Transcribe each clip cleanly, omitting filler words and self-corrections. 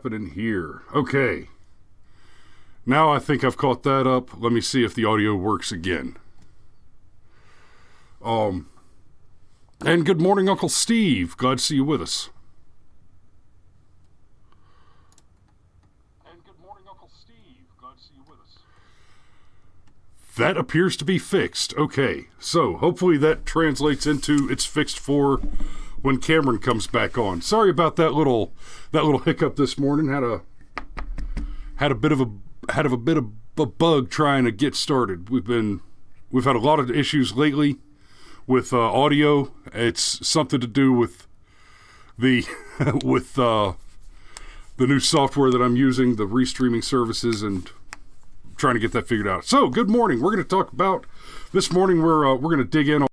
happening here? Okay. Now I think I've caught that up. Let me see if the audio works again. And good morning, Uncle Steve. Glad to see you with us. That appears to be fixed. Okay, so hopefully that translates into it's fixed for when Cameron comes back on. Sorry about that little hiccup this morning. Had a bit of a bug trying to get started. We've had a lot of issues lately with audio. It's something to do with the new software that I'm using, the restreaming services, and trying to get that figured out. So, good morning. We're going to talk about this morning. We're going to dig in on.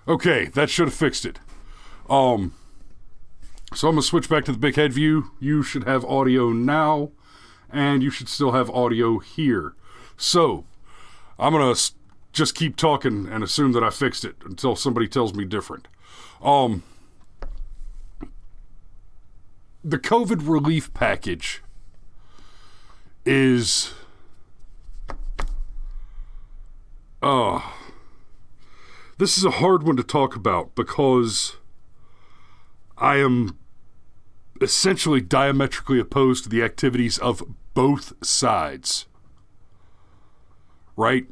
Okay, that should have fixed it. So I'm going to switch back to the big head view. You should have audio now, and you should still have audio here. So I'm going to just keep talking and assume that I fixed it until somebody tells me different. The COVID relief package is... This is a hard one to talk about because I am essentially diametrically opposed to the activities of both sides. Right?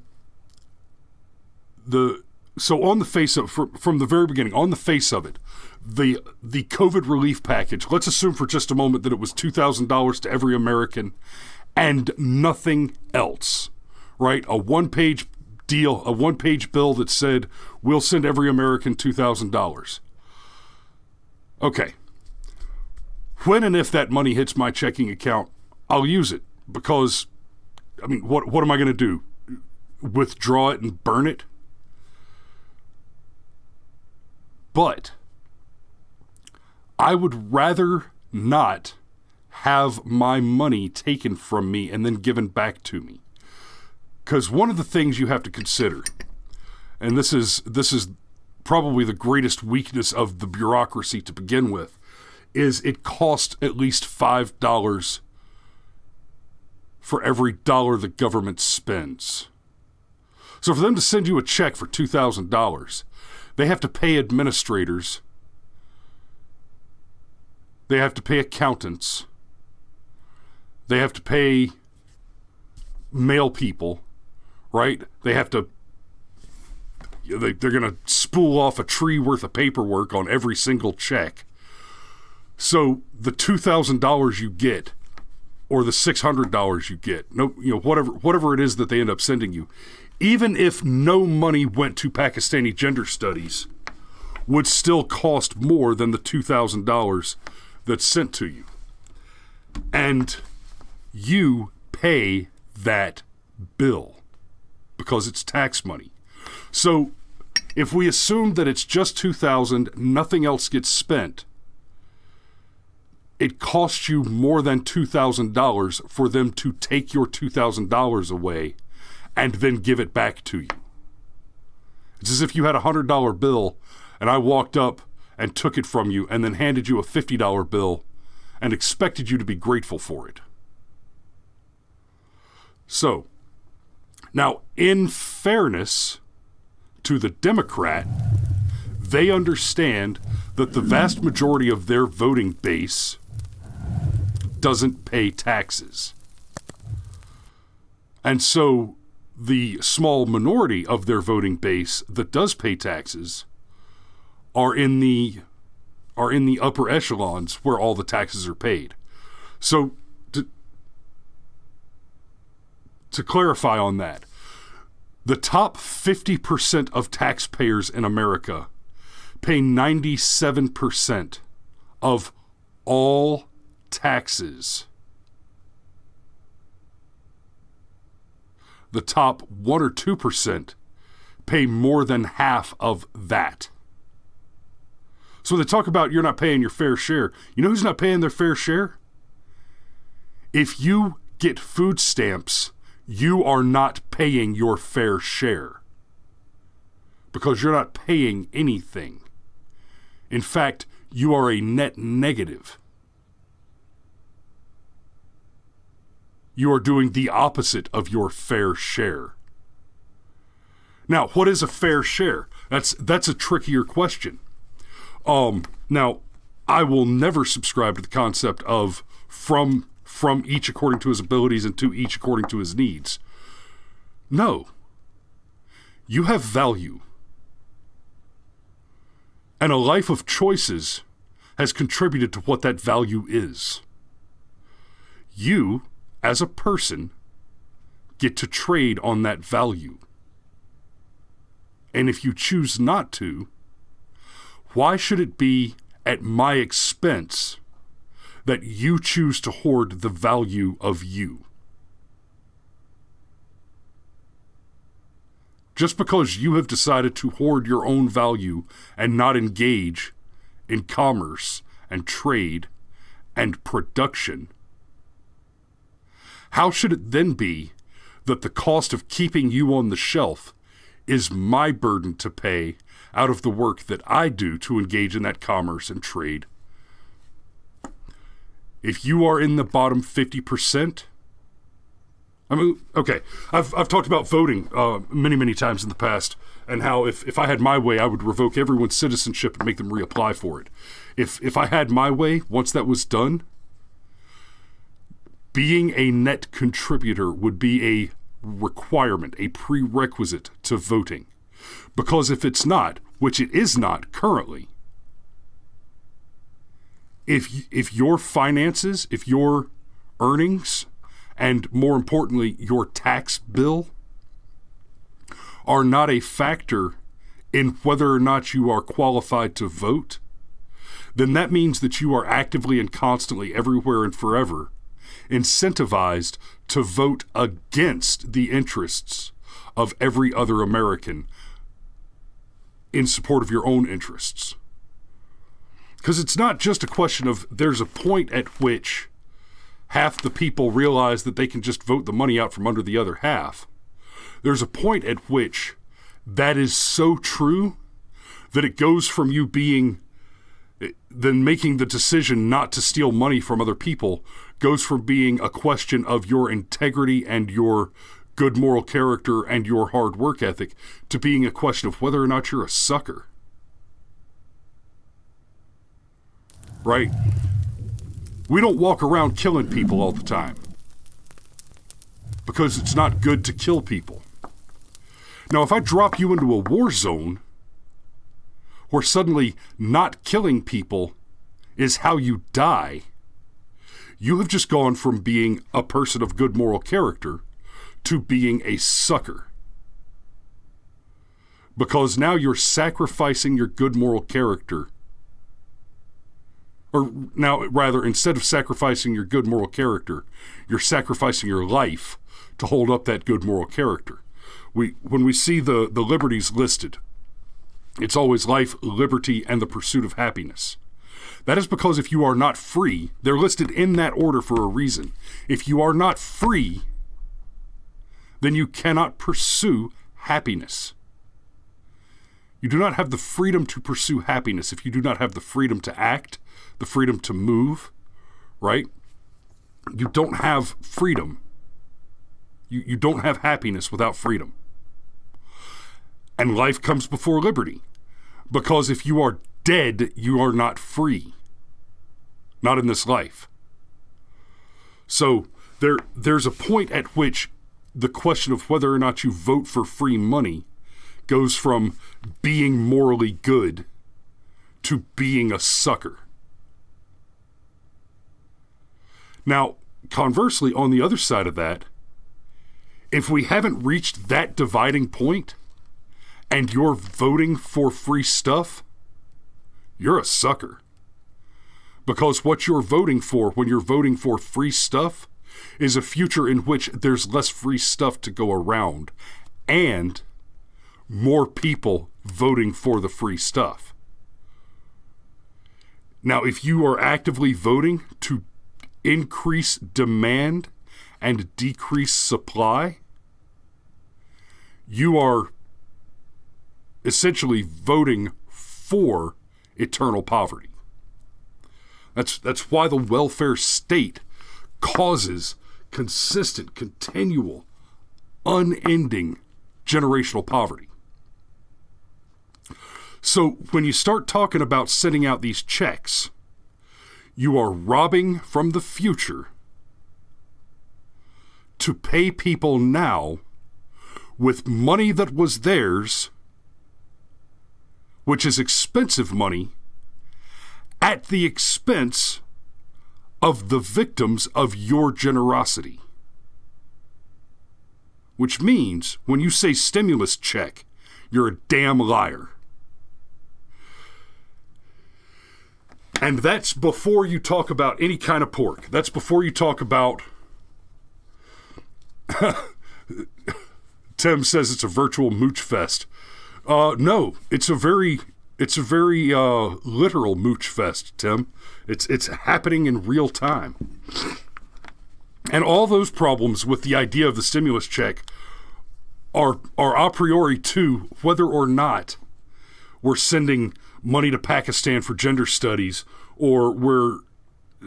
So on the face of, from the very beginning, on the face of it, the COVID relief package, let's assume for just a moment that it was $2,000 to every American and nothing else. Right? A one-page deal, a one-page bill that said, we'll send every American $2,000. Okay. When and if that money hits my checking account, I'll use it because, I mean, what am I going to do? Withdraw it and burn it? But I would rather not have my money taken from me and then given back to me. Because one of the things you have to consider, and this is probably the greatest weakness of the bureaucracy to begin with, is it costs at least $5 for every dollar the government spends. So for them to send you a check for $2,000, they have to pay administrators, they have to pay accountants, they have to pay mail people, right? They have to, they're going to spool off a tree worth of paperwork on every single check. So the $2,000 you get, or the $600 you get, whatever it is that they end up sending you, even if no money went to Pakistani gender studies, would still cost more than the $2,000 that's sent to you. And you pay that bill because it's tax money. So if we assume that it's just $2,000, nothing else gets spent, it costs you more than $2,000 for them to take your $2,000 away and then give it back to you. It's as if you had a $100 bill and I walked up and took it from you and then handed you a $50 bill and expected you to be grateful for it. So, now, in fairness to the Democrat, they understand that the vast majority of their voting base doesn't pay taxes. And so the small minority of their voting base that does pay taxes are in the upper echelons where all the taxes are paid. So to clarify on that, The top 50% of taxpayers in America pay 97% of all taxes. The top 1 or 2% pay more than half of that. So they talk about you're not paying your fair share. You know who's not paying their fair share? If you get food stamps, you are not paying your fair share because you're not paying anything. In fact, you are a net negative. You are doing the opposite of your fair share. Now, what is a fair share? That's a trickier question. Now, I will never subscribe to the concept of from each according to his abilities and to each according to his needs. No. You have value. And a life of choices has contributed to what that value is. You, as a person, get to trade on that value. And if you choose not to, why should it be at my expense that you choose to hoard the value of you? Just because you have decided to hoard your own value and not engage in commerce and trade and production, how should it then be that the cost of keeping you on the shelf is my burden to pay out of the work that I do to engage in that commerce and trade? If you are in the bottom 50%, I mean, okay, I've talked about voting many times in the past, and how if I had my way, I would revoke everyone's citizenship and make them reapply for it. If I had my way, once that was done, being a net contributor would be a requirement, a prerequisite to voting. Because if it's not, which it is not currently, if your finances, if your earnings, and more importantly, your tax bill are not a factor in whether or not you are qualified to vote, then that means that you are actively and constantly, everywhere and forever, incentivized to vote against the interests of every other American in support of your own interests. Because it's not just a question of there's a point at which half the people realize that they can just vote the money out from under the other half. There's a point at which that is so true that it goes from you then making the decision not to steal money from other people, goes from being a question of your integrity and your good moral character and your hard work ethic to being a question of whether or not you're a sucker. Right? We don't walk around killing people all the time because it's not good to kill people. Now, if I drop you into a war zone where suddenly not killing people is how you die, you have just gone from being a person of good moral character to being a sucker. Because now you're sacrificing your good moral character. Or now, rather, instead of sacrificing your good moral character, you're sacrificing your life to hold up that good moral character. When we see the liberties listed, it's always life, liberty, and the pursuit of happiness. That is because if you are not free, they're listed in that order for a reason. If you are not free, then you cannot pursue happiness. You do not have the freedom to pursue happiness if you do not have the freedom to act, the freedom to move, right? You don't have freedom. You don't have happiness without freedom. And life comes before liberty. Because if you are dead, you are not free. Not in this life. So there's a point at which the question of whether or not you vote for free money goes from being morally good to being a sucker. Now, conversely, on the other side of that, if we haven't reached that dividing point and you're voting for free stuff, you're a sucker. Because what you're voting for when you're voting for free stuff is a future in which there's less free stuff to go around and more people voting for the free stuff. Now, if you are actively voting to increase demand and decrease supply, you are essentially voting for eternal poverty. That's why the welfare state causes consistent, continual, unending generational poverty. So when you start talking about sending out these checks, you are robbing from the future to pay people now with money that was theirs, which is expensive money, at the expense of the victims of your generosity. Which means, when you say stimulus check, you're a damn liar. And that's before you talk about any kind of pork. That's before you talk about... Tim says it's a virtual mooch fest. No, it's a very literal mooch fest, Tim. It's happening in real time. And all those problems with the idea of the stimulus check are a priori to whether or not we're sending money to Pakistan for gender studies, or we're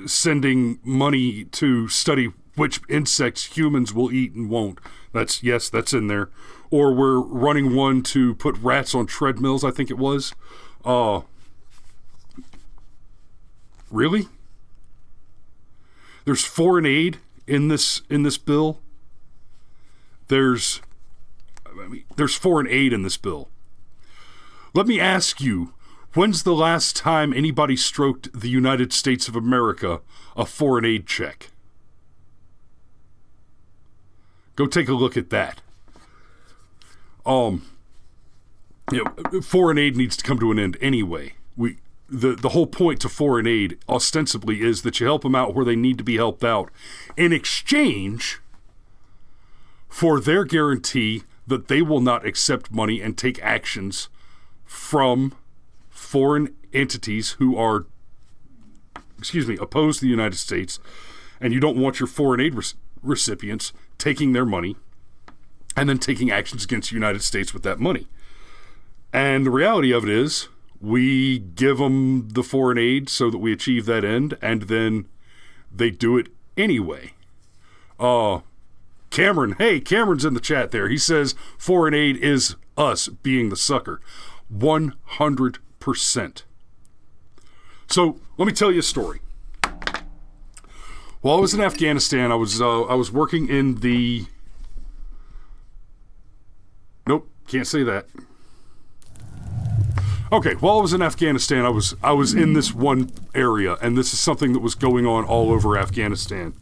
sending money to study which insects humans will eat and won't. That's in there. Or we're running one to put rats on treadmills, I think it was. Really? There's foreign aid in this bill. There's foreign aid in this bill. Let me ask you, when's the last time anybody stroked the United States of America a foreign aid check? Go take a look at that. Foreign aid needs to come to an end anyway. The whole point to foreign aid ostensibly is that you help them out where they need to be helped out in exchange for their guarantee that they will not accept money and take actions from foreign entities who are, opposed to the United States, and you don't want your foreign aid recipients taking their money and then taking actions against the United States with that money. And the reality of it is, we give them the foreign aid so that we achieve that end, and then they do it anyway. Cameron's in the chat there. He says foreign aid is us being the sucker. 100%. So let me tell you a story. While I was in Afghanistan, I was working in the... Nope, can't say that. Okay, while I was in Afghanistan, I was in this one area, and this is something that was going on all over Afghanistan.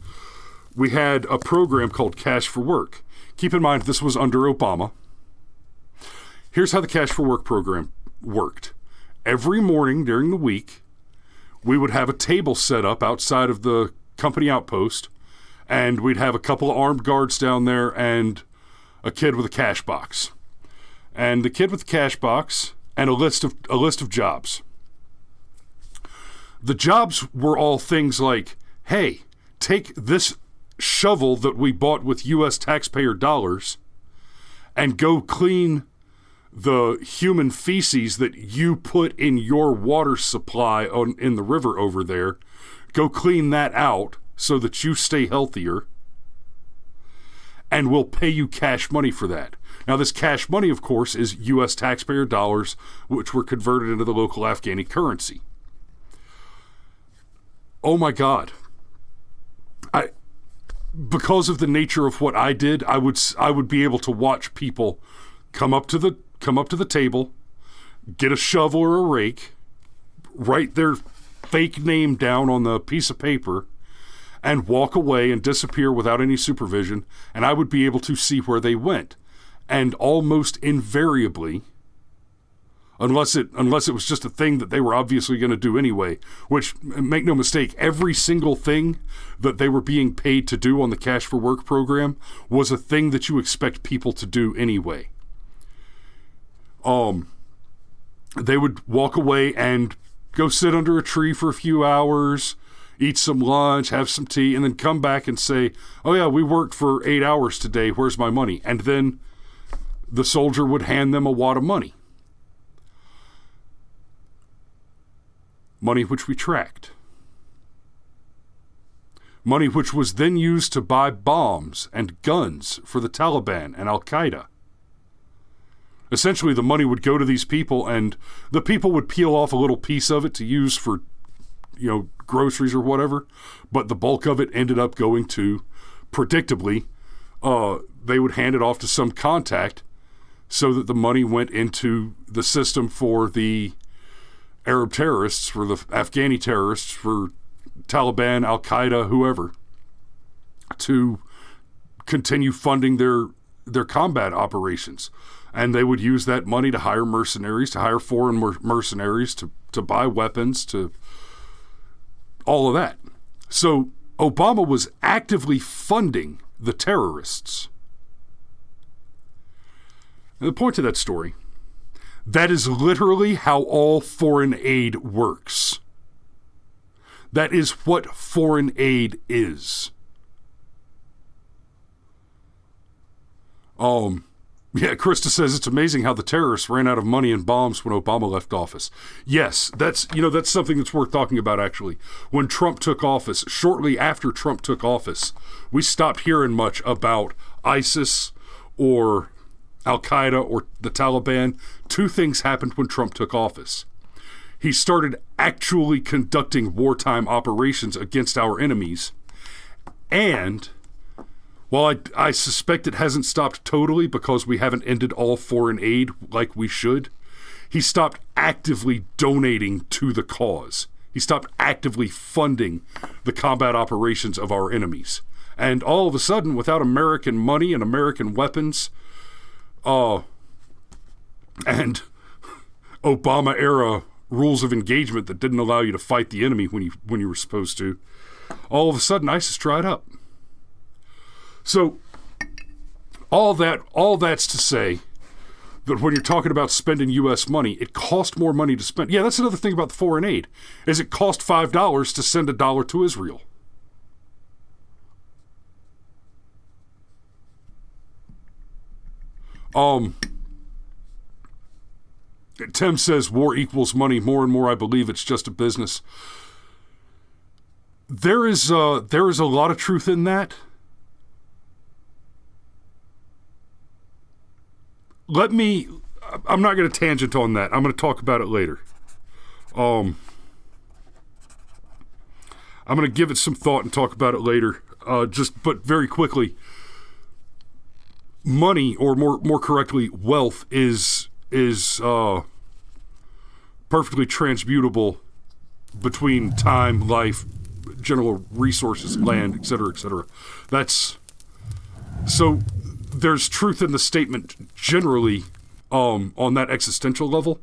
We had a program called Cash for Work. Keep in mind, this was under Obama. Here's how the Cash for Work program worked. Every morning during the week, we would have a table set up outside of the company outpost, and we'd have a couple of armed guards down there and a kid with a cash box. And the kid with the cash box and a list of jobs. The jobs were all things like, hey, take this shovel that we bought with U.S. taxpayer dollars and go clean the human feces that you put in your water supply in the river over there. Go clean that out so that you stay healthier, and we'll pay you cash money for that. Now, this cash money, of course, is U.S. taxpayer dollars, which were converted into the local Afghani currency. Oh my God. Because of the nature of what I did, I would be able to watch people come up to the table, get a shovel or a rake, write their fake name down on the piece of paper, and walk away and disappear without any supervision, and I would be able to see where they went. And almost invariably, unless it was just a thing that they were obviously going to do anyway, which, make no mistake, every single thing that they were being paid to do on the Cash for Work program was a thing that you expect people to do anyway. They would walk away and go sit under a tree for a few hours, eat some lunch, have some tea, and then come back and say, oh yeah, we worked for 8 hours today, where's my money? And then the soldier would hand them a wad of money. Money which we tracked. Money which was then used to buy bombs and guns for the Taliban and Al-Qaeda. Essentially, the money would go to these people, and the people would peel off a little piece of it to use for, groceries or whatever, but the bulk of it ended up going to, predictably, they would hand it off to some contact so that the money went into the system for the Arab terrorists, for the Afghani terrorists, for Taliban, Al-Qaeda, whoever, to continue funding their combat operations. And they would use that money to hire mercenaries, to hire foreign mercenaries, to buy weapons, to all of that. So Obama was actively funding the terrorists. And the point of that story, that is literally how all foreign aid works. That is what foreign aid is. Yeah, Krista says it's amazing how the terrorists ran out of money and bombs when Obama left office. Yes, that's something that's worth talking about, actually. When Trump took office, shortly after Trump took office, we stopped hearing much about ISIS or Al-Qaeda or the Taliban. Two things happened when Trump took office. He started actually conducting wartime operations against our enemies, and while I suspect it hasn't stopped totally because we haven't ended all foreign aid like we should, he stopped actively donating to the cause. He stopped actively funding the combat operations of our enemies. And all of a sudden, without American money and American weapons, and Obama-era rules of engagement that didn't allow you to fight the enemy when you were supposed to, all of a sudden ISIS dried up. So, all that's to say that when you're talking about spending U.S. money, it cost more money to spend. Yeah, that's another thing about the foreign aid, is it cost $5 to send $1 to Israel. Tim says war equals money. More and more I believe it's just a business. There is a lot of truth in that. I'm not going to tangent on that. I'm going to talk about it later. I'm going to give it some thought and talk about it later. But very quickly, money, or more correctly, wealth is perfectly transmutable between time, life, general resources, land, etc., etc. So there's truth in the statement generally on that existential level.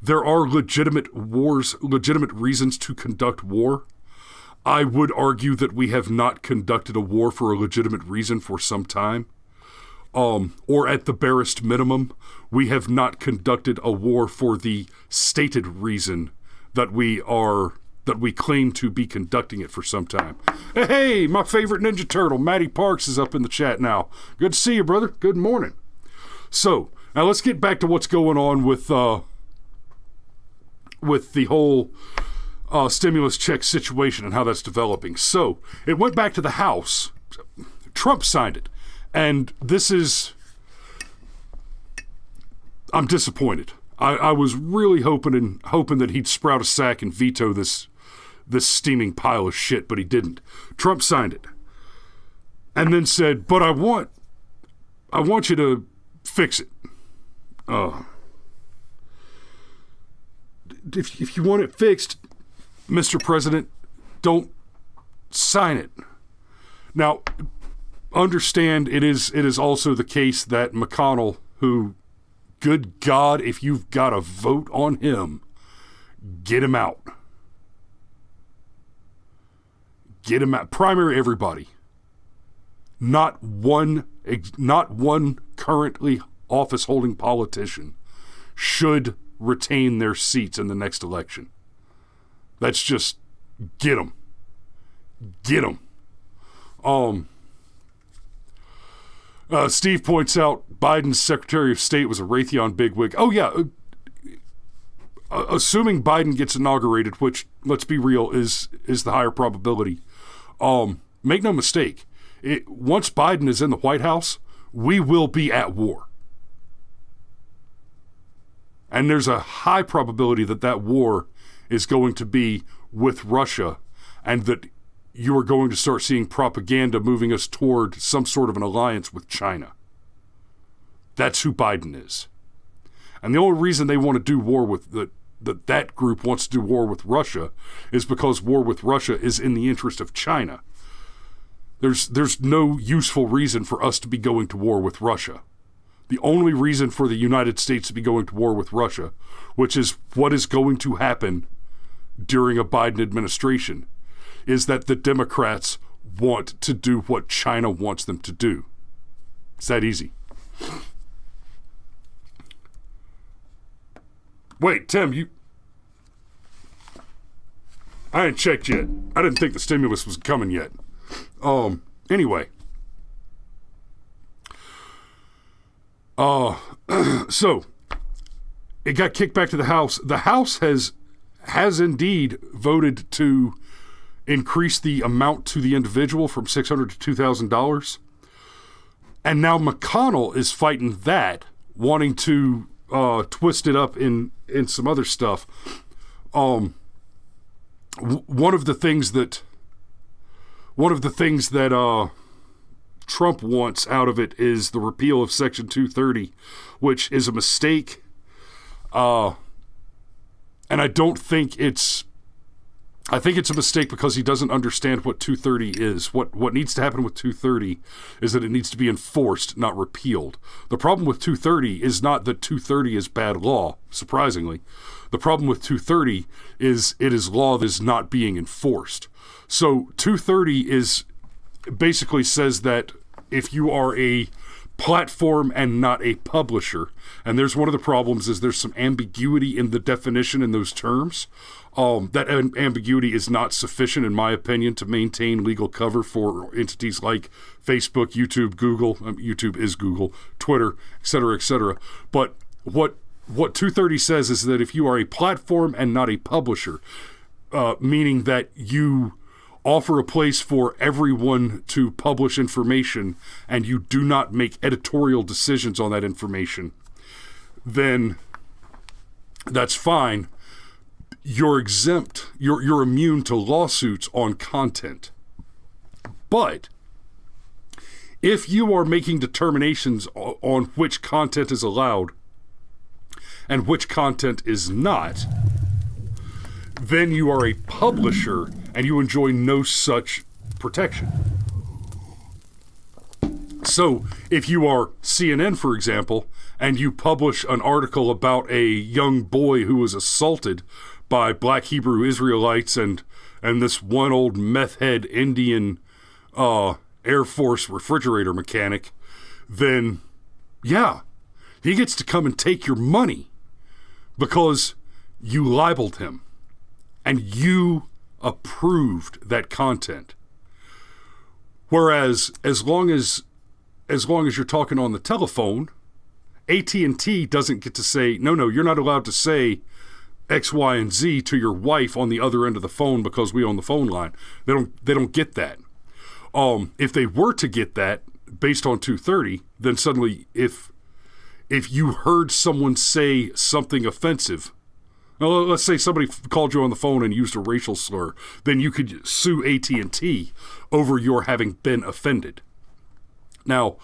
There are legitimate reasons to conduct war. I would argue that we have not conducted a war for a legitimate reason for some time. Or at the barest minimum, we have not conducted a war for the stated reason that we claim to be conducting it for some time. Hey, my favorite Ninja Turtle, Matty Parks, is up in the chat now. Good to see you, brother. Good morning. So, now let's get back to what's going on with the whole stimulus check situation and how that's developing. So, it went back to the House. Trump signed it. And I'm disappointed. I was really hoping that he'd sprout a sack and veto this steaming pile of shit, but he didn't. Trump signed it. And then said, but I want you to fix it. If you want it fixed, Mr. President, don't sign it. Now, understand it is also the case that McConnell, who, good God, if you've got a vote on him, get him out. Get him out. Primary everybody. Not one currently office-holding politician should retain their seats in the next election. That's just, get them. Get them. Steve points out Biden's Secretary of State was a Raytheon bigwig. Oh, yeah. Assuming Biden gets inaugurated, which, let's be real, is the higher probability, make no mistake, once Biden is in the White House, we will be at war. And there's a high probability that that war is going to be with Russia, and that you are going to start seeing propaganda moving us toward some sort of an alliance with China. That's who Biden is. And the only reason they want to do war with that group wants to do war with Russia is because war with Russia is in the interest of China. There's no useful reason for us to be going to war with Russia. The only reason for the United States to be going to war with Russia, which is what is going to happen during a Biden administration, is that the Democrats want to do what China wants them to do. It's that easy. Wait, Tim, I ain't checked yet. I didn't think the stimulus was coming yet. Anyway. So, it got kicked back to the House. The House has indeed voted to increase the amount to the individual from $600 to $2,000. And now McConnell is fighting that, wanting to twist it up in some other stuff. One of the things that Trump wants out of it is the repeal of Section 230, which is a mistake. And I think it's a mistake because he doesn't understand what 230 is. What needs to happen with 230 is that it needs to be enforced, not repealed. The problem with 230 is not that 230 is bad law, surprisingly. The problem with 230 is it is law that is not being enforced. So 230 basically says that if you are a platform and not a publisher, and there's one of the problems is there's some ambiguity in the definition in those terms. That ambiguity is not sufficient, in my opinion, to maintain legal cover for entities like Facebook, YouTube, Google. YouTube is Google, Twitter, et cetera, et cetera. But what 230 says is that if you are a platform and not a publisher, meaning that you offer a place for everyone to publish information and you do not make editorial decisions on that information, then that's fine. You're exempt. You're immune to lawsuits on content. But if you are making determinations on which content is allowed and which content is not, then you are a publisher and you enjoy no such protection. So if you are CNN, for example, and you publish an article about a young boy who was assaulted by black Hebrew Israelites and this one old meth head Indian Air Force refrigerator mechanic, then yeah, he gets to come and take your money because you libeled him and you approved that content. Whereas as long as you're talking on the telephone, AT&T doesn't get to say, no, you're not allowed to say X, Y, and Z to your wife on the other end of the phone because we own the phone line. They don't get that. If they were to get that based on 230, then suddenly if you heard someone say something offensive, well, let's say somebody called you on the phone and used a racial slur, then you could sue AT&T over your having been offended. Now,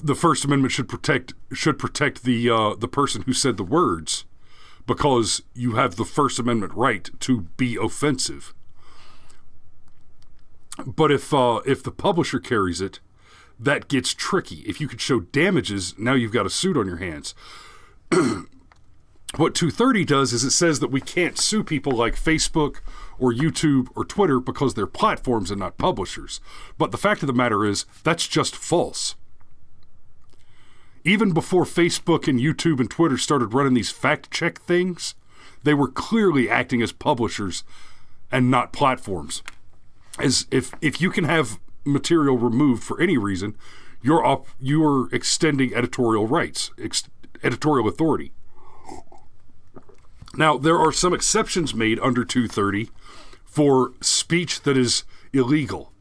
the First Amendment should protect the person who said the words, because you have the First Amendment right to be offensive. But if the publisher carries it, that gets tricky. If you could show damages, now you've got a suit on your hands. What 230 does is it says that we can't sue people like Facebook or YouTube or Twitter because they're platforms and not publishers. But the fact of the matter is, that's just false. Even before Facebook and YouTube and Twitter started running these fact-check things, they were clearly acting as publishers and not platforms. As if you can have material removed for any reason, you're extending editorial rights, editorial authority. Now, there are some exceptions made under 230 for speech that is illegal.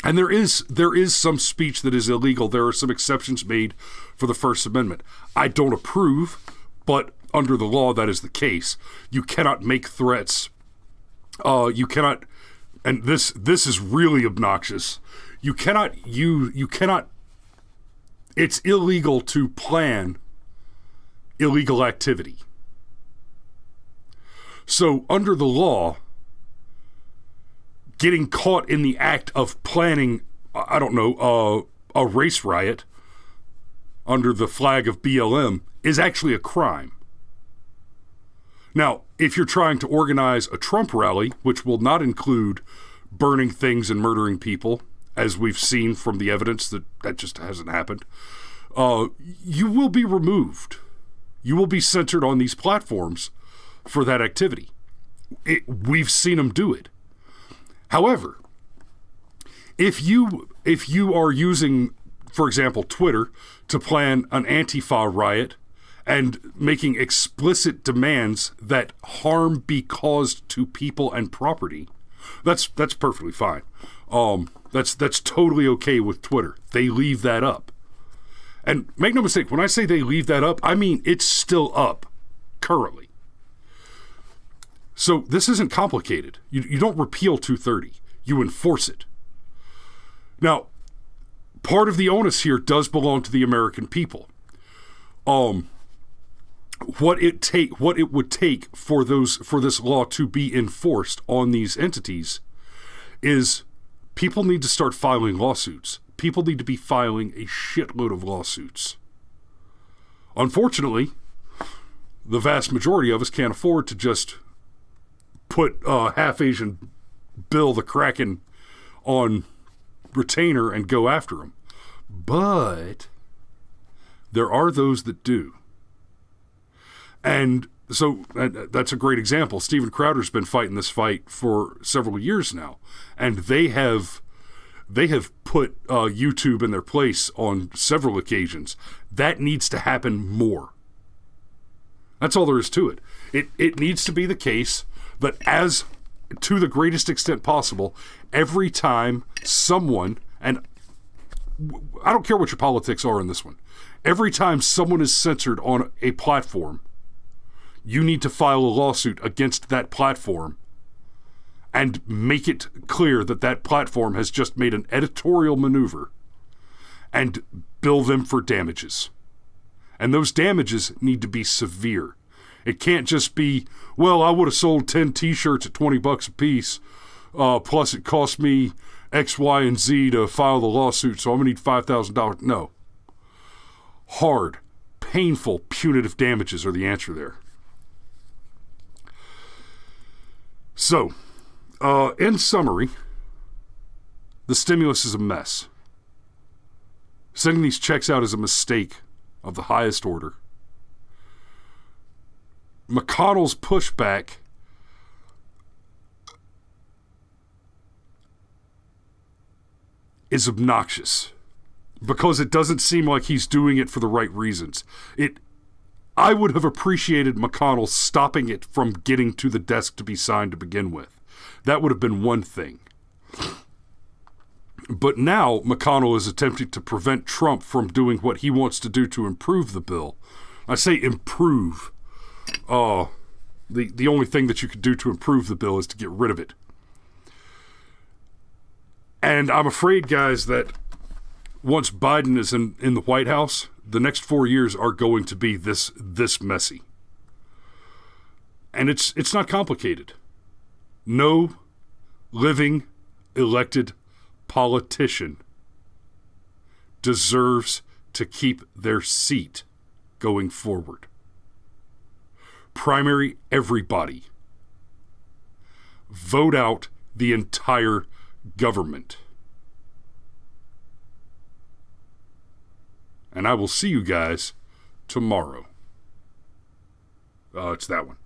And there is some speech that is illegal. There are some exceptions made for the First Amendment. I don't approve, but under the law, that is the case. You cannot make threats. You cannot, and this is really obnoxious. You cannot, it's illegal to plan illegal activity. So under the law, getting caught in the act of planning, I don't know, a race riot under the flag of BLM is actually a crime. Now, if you're trying to organize a Trump rally, which will not include burning things and murdering people, as we've seen from the evidence that just hasn't happened, you will be removed. You will be censored on these platforms for that activity. We've seen them do it. However, if you are using, for example, Twitter to plan an Antifa riot and making explicit demands that harm be caused to people and property, that's perfectly fine. That's totally okay with Twitter. They leave that up. And make no mistake, when I say they leave that up, I mean it's still up currently. So this isn't complicated. You don't repeal 230. You enforce it. Now, part of the onus here does belong to the American people. What it would take for this law to be enforced on these entities is people need to start filing lawsuits. People need to be filing a shitload of lawsuits. Unfortunately, the vast majority of us can't afford to just put half-Asian Bill the Kraken on retainer and go after him. But there are those that do. And so that's a great example. Steven Crowder's been fighting this fight for several years now. And they have put YouTube in their place on several occasions. That needs to happen more. That's all there is to it. It needs to be the case that, as to the greatest extent possible, every time someone, and I don't care what your politics are in this one, every time someone is censored on a platform, you need to file a lawsuit against that platform and make it clear that that platform has just made an editorial maneuver and bill them for damages. And those damages need to be severe. It can't just be, well, I would have sold 10 t-shirts at $20 a piece, plus it cost me X, Y, and Z to file the lawsuit, so I'm going to need $5,000. No. Hard, painful, punitive damages are the answer there. So, in summary, the stimulus is a mess. Sending these checks out is a mistake of the highest order. McConnell's pushback is obnoxious because it doesn't seem like he's doing it for the right reasons. I would have appreciated McConnell stopping it from getting to the desk to be signed to begin with. That would have been one thing. But now McConnell is attempting to prevent Trump from doing what he wants to do to improve the bill. I say improve. The only thing that you could do to improve the bill is to get rid of it. And I'm afraid, guys, that once Biden is in the White House, the next 4 years are going to be this messy. And it's not complicated. No living elected politician deserves to keep their seat going forward. Primary everybody. Vote out the entire government. And I will see you guys tomorrow. It's that one.